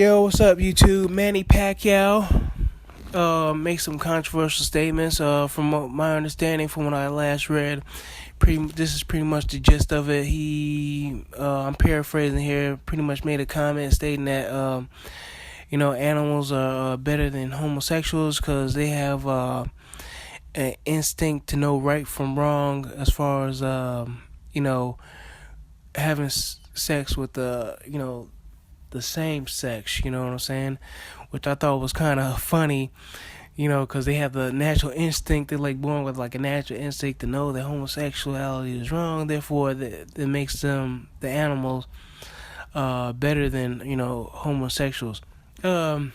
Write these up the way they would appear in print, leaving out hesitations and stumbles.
Yo, what's up, YouTube? Manny Pacquiao makes some controversial statements. From my understanding, from what I last read, this is pretty much the gist of it. I'm paraphrasing here, pretty much made a comment stating that animals are better than homosexuals because they have an instinct to know right from wrong as far as having sex with the same sex, you know what I'm saying? Which I thought was kind of funny, because they have the natural instinct. They're like born with like a natural instinct to know that homosexuality is wrong. Therefore, that makes them, the animals, better than, homosexuals. I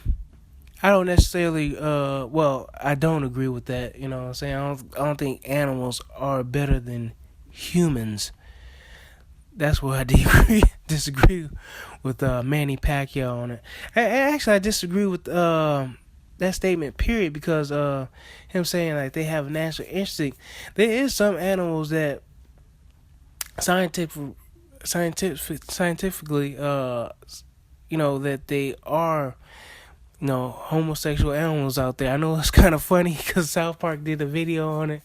don't necessarily, I don't agree with that, you know what I'm saying? I don't think animals are better than humans. That's where I disagree with Manny Pacquiao on it. I disagree with that statement, period, because him saying like they have a natural instinct. There is some animals that scientifically, that they are, homosexual animals out there. I know it's kind of funny because South Park did a video on it.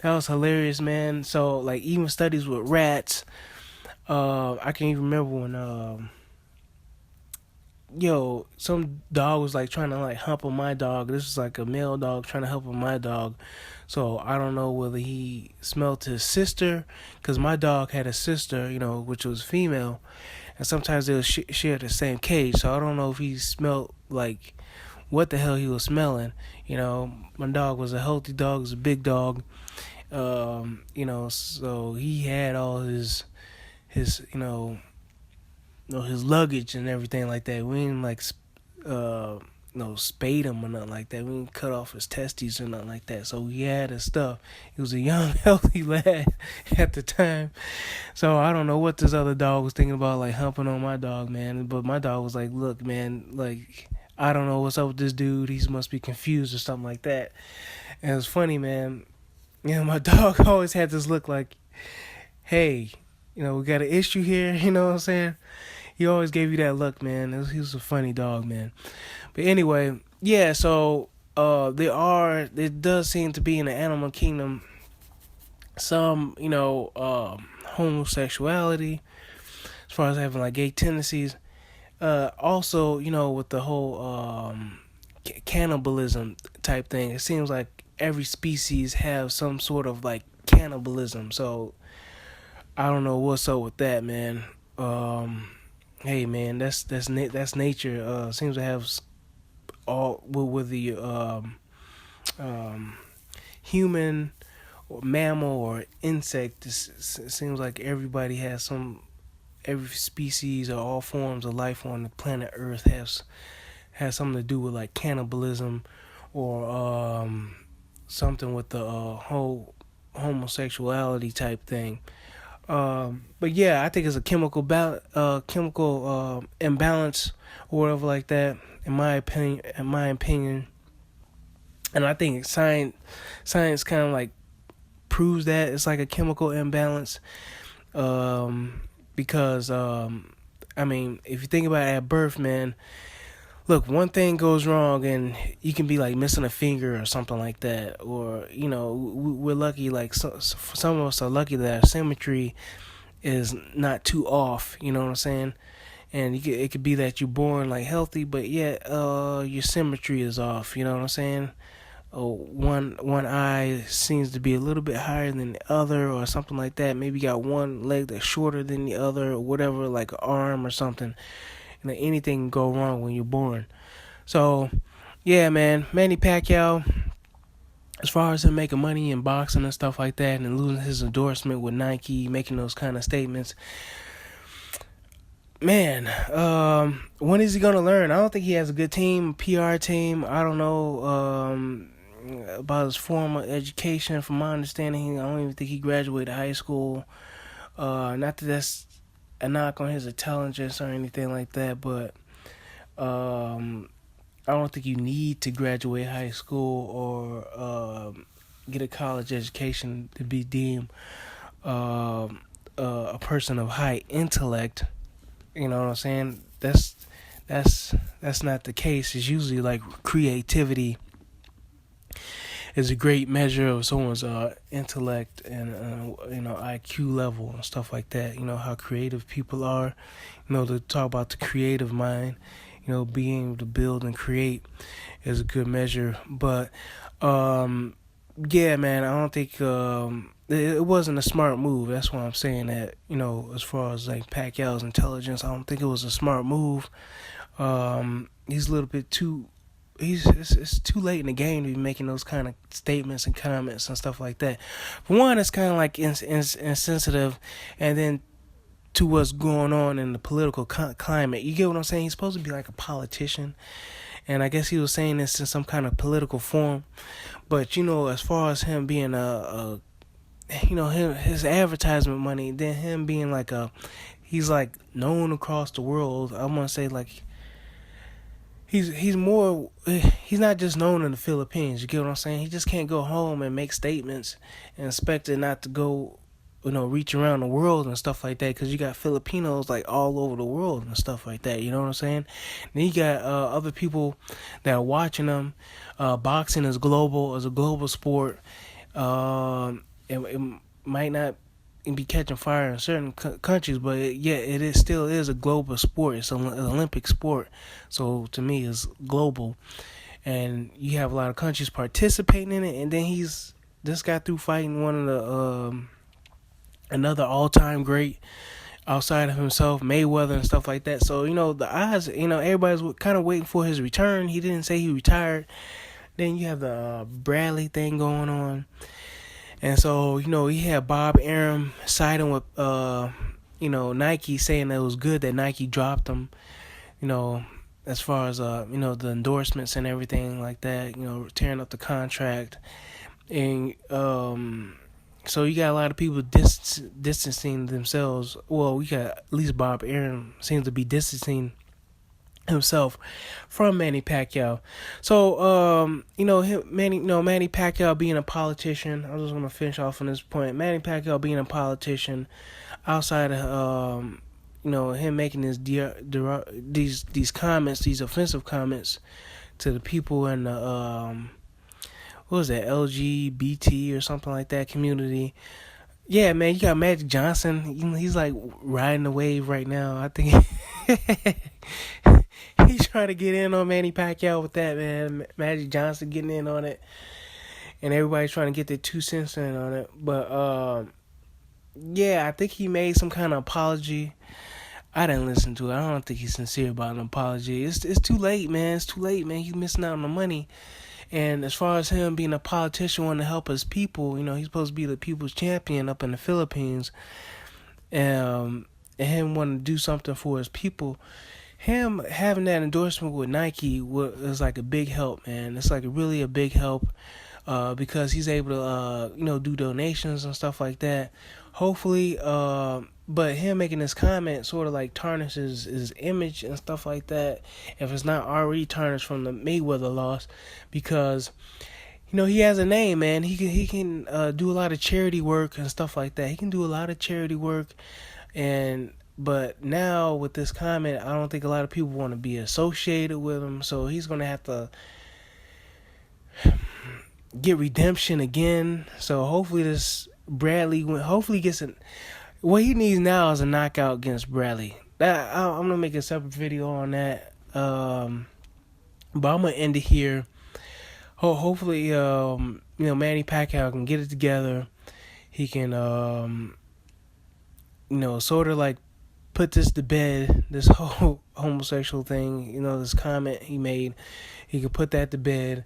That was hilarious, man. So like even studies with rats. I can't even remember when some dog was like trying to like hump on my dog. This was like a male dog trying to hump on my dog. So I don't know whether he smelled his sister, because my dog had a sister, which was female, and sometimes they would share the same cage. So I don't know if he smelled like what the hell he was smelling. My dog was a healthy dog, was a big dog. So he had all his his luggage and everything like that. We didn't like spade him or nothing like that. We didn't cut off his testes or nothing like that. So he had his stuff. He was a young, healthy lad at the time. So I don't know what this other dog was thinking about, like humping on my dog, man. But my dog was like, "Look, man, like I don't know what's up with this dude. He must be confused or something like that." And it was funny, man. My dog always had this look like, "Hey, we got an issue here," you know what I'm saying? He always gave you that look, man. He was a funny dog, man. But anyway, yeah, so there does seem to be in the animal kingdom some, homosexuality, as far as having like gay tendencies. Also, with the whole cannibalism type thing, it seems like every species have some sort of like cannibalism. So I don't know what's up with that, man. Hey, man, that's nature. Seems to have all with the human or mammal or insect. It seems like everybody has every species or all forms of life on the planet Earth has something to do with like cannibalism or something with the whole homosexuality type thing. But yeah, I think it's a chemical imbalance or whatever like that. In my opinion, and I think science kind of like proves that it's like a chemical imbalance. Because if you think about it at birth, man. Look, one thing goes wrong and you can be like missing a finger or something like that. Or, we're lucky, like some of us are lucky that our symmetry is not too off, you know what I'm saying? And it could be that you're born like healthy, but yet your symmetry is off, you know what I'm saying? One eye seems to be a little bit higher than the other or something like that. Maybe you got one leg that's shorter than the other or whatever, like an arm or something. Anything can go wrong when you're born. So, yeah, man, Manny Pacquiao, as far as him making money in boxing and stuff like that and losing his endorsement with Nike, making those kind of statements, man, when is he going to learn? I don't think he has a good team, PR team. I don't know about his formal education. From my understanding, I don't even think he graduated high school. Not that that's a knock on his intelligence or anything like that, but I don't think you need to graduate high school or get a college education to be deemed a person of high intellect. You know what I'm saying? That's that's not the case. It's usually like creativity is a great measure of someone's intellect and IQ level and stuff like that. You know how creative people are. You know, to talk about the creative mind. You know, being able to build and create is a good measure. But yeah, man, I don't think it wasn't a smart move. That's why I'm saying that. You know, as far as like Pacquiao's intelligence, I don't think it was a smart move. He's a little bit too. It's too late in the game to be making those kind of statements and comments and stuff like that. For one, it's kind of like insensitive, and then to what's going on in the political climate. You get what I'm saying? He's supposed to be like a politician, and I guess he was saying this in some kind of political form. But you know, as far as him being his advertisement money, then him being like he's like known across the world. I want to say like he's not just known in the Philippines. You get what I'm saying? He just can't go home and make statements and expect it not to go, reach around the world and stuff like that. Because you got Filipinos like all over the world and stuff like that. You know what I'm saying? Then you got other people that are watching them. Boxing is global, as a global sport. It might not be catching fire in certain countries, but it still is a global sport. It's an Olympic sport, so to me, it's global, and you have a lot of countries participating in it. And then he's just got through fighting one of the another all-time great outside of himself, Mayweather and stuff like that. So the odds, everybody's kind of waiting for his return. He didn't say he retired. Then you have the Bradley thing going on. And so, he had Bob Arum siding with, Nike, saying that it was good that Nike dropped him, as far as, the endorsements and everything like that, tearing up the contract. And so you got a lot of people distancing themselves. Well, we got at least Bob Arum seems to be distancing himself from Manny Pacquiao. So Manny Pacquiao being a politician. I was just gonna finish off on this point. Manny Pacquiao being a politician, outside of him making these comments, these offensive comments to the people in the what was that, LGBT or something like that community. Yeah, man, you got Magic Johnson. He's like riding the wave right now. I think he's trying to get in on Manny Pacquiao with that, man. Magic Johnson getting in on it, and everybody's trying to get their 2 cents in on it. But yeah, I think he made some kind of apology. I didn't listen to it. I don't think he's sincere about an apology. It's too late, man. It's too late, man. He's missing out on the money. And as far as him being a politician wanting to help his people, he's supposed to be the people's champion up in the Philippines. And him wanting to do something for his people. Him having that endorsement with Nike was like a big help, man. It's like really a big help because he's able to, do donations and stuff like that. Hopefully, but him making this comment sort of like tarnishes his image and stuff like that, if it's not already tarnished from the Mayweather loss, because he has a name, man. He can do a lot of charity work and stuff like that. He can do a lot of charity work, but now with this comment, I don't think a lot of people want to be associated with him. So he's gonna have to get redemption again. So hopefully this Bradley, hopefully gets what he needs now is a knockout against Bradley. I'm gonna make a separate video on that. But I'm gonna end it here. Hopefully, Manny Pacquiao can get it together. He can, sort of like put this to bed. This whole homosexual thing, this comment he made. He could put that to bed.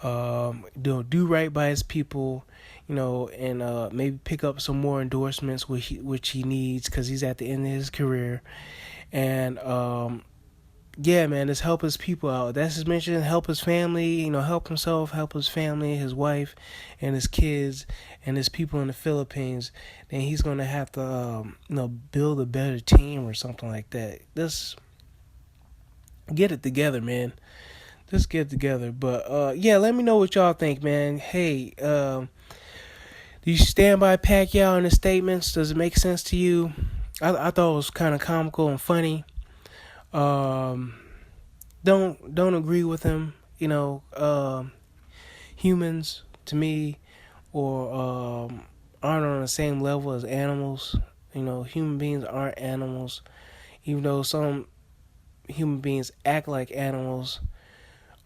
Do right by his people. And maybe pick up some more endorsements which he needs, because he's at the end of his career. And yeah, man, just help his people out. That's his mission. Help his family. Help himself, help his family, his wife, and his kids, and his people in the Philippines. Then he's gonna have to, build a better team or something like that. Just get it together, man. Just get it together. But yeah, let me know what y'all think, man. Hey, do you stand by Pacquiao in his statements? Does it make sense to you? I thought it was kind of comical and funny. don't agree with him. Humans to me or aren't on the same level as animals. Human beings aren't animals, even though some human beings act like animals.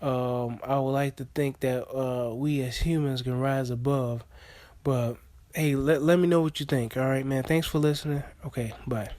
I would like to think that we as humans can rise above. But hey, let me know what you think. All right, man. Thanks for listening. Okay, bye.